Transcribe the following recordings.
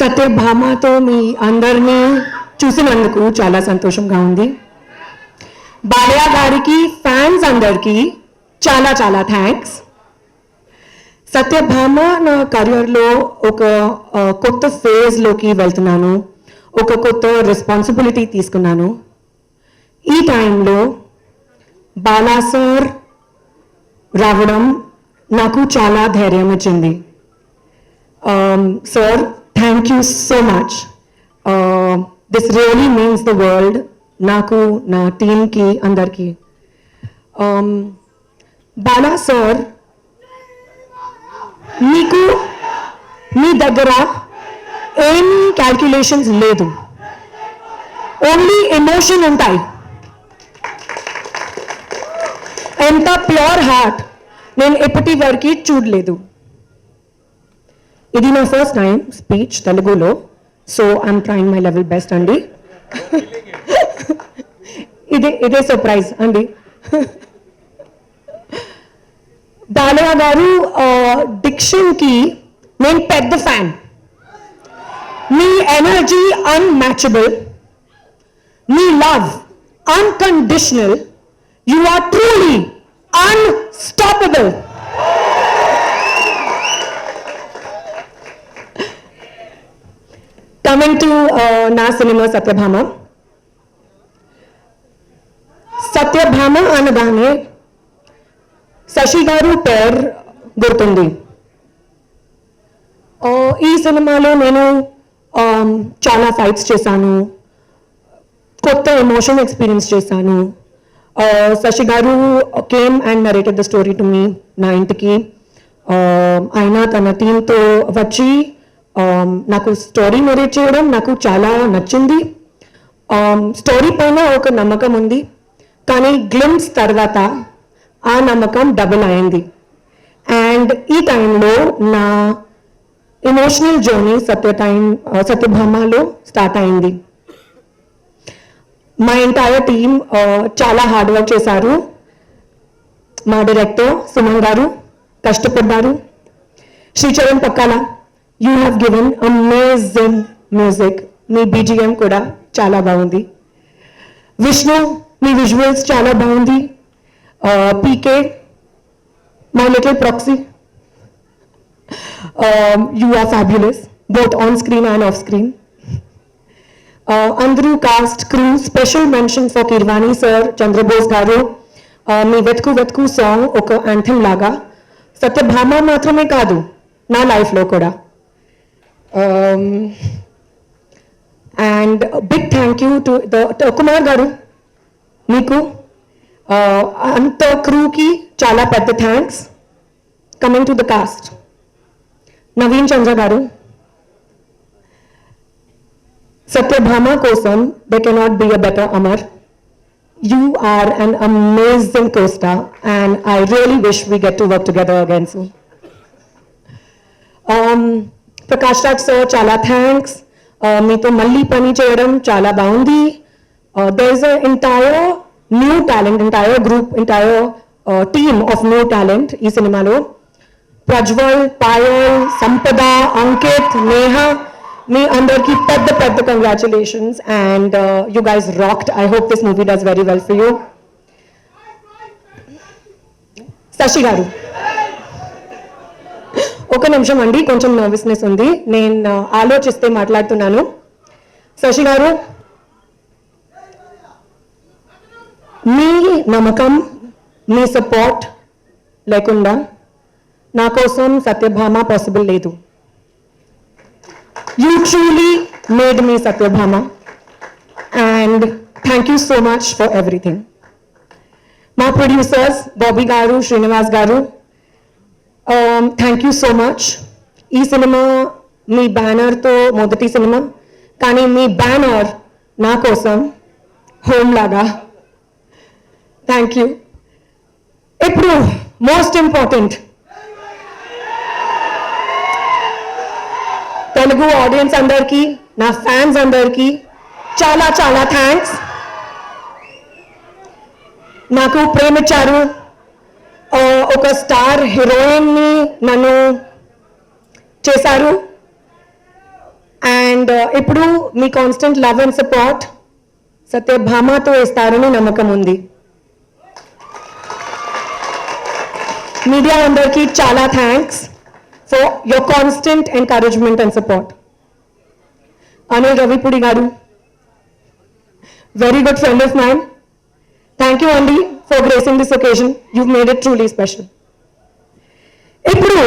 సత్యభామతో మీ అందరినీ చూసినందుకు చాలా సంతోషంగా ఉంది. బాలయ్య గారికి ఫ్యాన్స్ అందరికీ చాలా చాలా థ్యాంక్స్. సత్యభామ నా కెరియర్లో ఒక కొత్త ఫేజ్లోకి వెళ్తున్నాను, ఒక కొత్త రెస్పాన్సిబిలిటీ తీసుకున్నాను. ఈ టైంలో బాలా సార్ రావడం నాకు చాలా ధైర్యం ఇచ్చింది. Sir, thank you so much. This really means the world నాకు, నా టీమ్కి, అందరికీ. బాలా సార్, మీకు మీ దగ్గర ఏమీ క్యాల్కులేషన్స్ లేదు, ఓన్లీ ఎమోషన్ ఉంటాయి. ఎంత ప్యూర్ హార్ట్ నేను ఎప్పటి వరకు చూడలేదు. ఇది నా ఫస్ట్ టైం స్పీచ్ తెలుగులో, so I'm trying my level best అండి. ఇదే సర్ప్రైజ్ అండి. బాలయ్య గారు డిక్షన్కి నేను పెద్ద ఫ్యాన్. మీ ఎనర్జీ అన్మ్యాచబుల్, మీ love unconditional, you are truly unstoppable. Coming to నా సినిమా సత్యభామ. సత్యభామ అనగానే శశి గారు పేరు గుర్తుంది. ఈ సినిమాలో నేను చాలా ఫైట్స్ చేశాను, కొత్త ఎమోషన్ ఎక్స్పీరియన్స్ చేశాను. Sasi garu came and narrated the story to me, నా ఇంటికి. ఆయన తన టీంతో వచ్చి నాకు స్టోరీ నరేట్ చేయడం నాకు చాలా నచ్చింది. స్టోరీ పైన ఒక నమ్మకం ఉంది, కానీ గ్లిమ్స్ తర్వాత ఆ నమ్మకం డబుల్ అయింది. అండ్ ఈ టైంలో నా ఎమోషనల్ జర్నీ సత్యభామలో స్టార్ట్ అయింది. మా ఎంటైర్ టీమ్ చాలా హార్డ్ వర్క్ చేశారు. మా డైరెక్టర్ సుమన్ గారు కష్టపడ్డారు. Sricharan Pakkala, you have given amazing music. మీ బీజిఎం కూడా చాలా బాగుంది. విష్ణు, మీ విజువల్స్ చాలా బాగుంది. PK, my little proxy, you are fabulous both on screen and off screen. అందరూ cast, crew, special mention for Keeravani sir, Chandrabose garu. మీ వెతుకు వెతుకు సాంగ్ ఒక యాంథమ్ లాగా సత్యభామ మాత్రమే కాదు, నా లైఫ్లో కూడా. And big thank you to Kumar garu, మీకు అంత క్రూకి చాలా పెద్ద thanks. Coming to the cast, Naveen Chandra garu, Satyabhama కోసం there cannot be a better Amar. You are an amazing co-star and I really wish we get to work together again soon. Prakash Raj sir, chala thanks. Meeto malli pani cheyadam chala baundi. There is an entire new talent, entire group, entire team of new talent ee cinema lo. Prajwal, Payal, Sampada, Ankit, Neha, me andarki pedda congratulations and you guys rocked. I hope this movie does very well for you. Sashi garu, ఒక నిమిషం అండి, కొంచెం nervousness ఉంది, నేను ఆలోచిస్తే మాట్లాడుతున్నాను. శశి గారు, మీ నమ్మకం, మీ సపోర్ట్ లేకుండా నా కోసం సత్యభామ పాసిబుల్ లేదు. You truly made me Satyabhama and thank you so much for everything. My producers, Bobby Garu, Srinivas Garu, thank you so much. Ee cinema మీ బ్యానర్తో మొదటి సినిమా, కానీ మీ బ్యానర్ నా కోసం హోమ్ లాగా. Thank you. ఇప్పుడు మోస్ట్ ఇంపార్టెంట్, తెలుగు ఆడియన్స్ అందరికీ, నా fans అందరికీ చాలా చాలా థ్యాంక్స్. నాకు ప్రేమించారు, ఒక స్టార్ హీరోయిన్ని నన్ను చేశారు. అండ్ ఇప్పుడు మీ కాన్స్టెంట్ లవ్ అండ్ సపోర్ట్ సత్యభామతో ఇస్తారని నమ్మకం ఉంది. మీడియా అందరికీ చాలా thanks for your constant encouragement and support. Anil Ravipudi గారు, very good friend of mine. Thank you Andy for gracing this occasion. You've made it truly special. ఇప్పుడు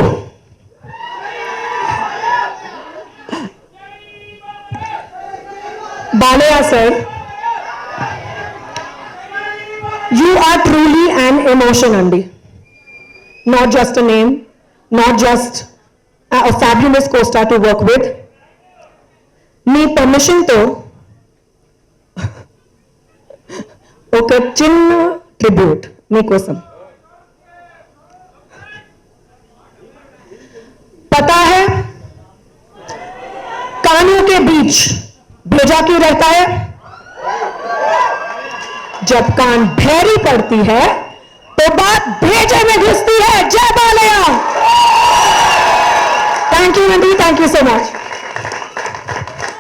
Balayya sir, you are truly an emotion Andy. Not just a name, not just a fabulous co-star to work with. Me permission తో ఒక చిన్న tribute మీకోసం. पता है कानों के बीच भेजा क्यों रहता है? जब कान भैरी पड़ती है तो बात भेजे में घुसती है. जय Balayya. Thank you Andy, thank you so much.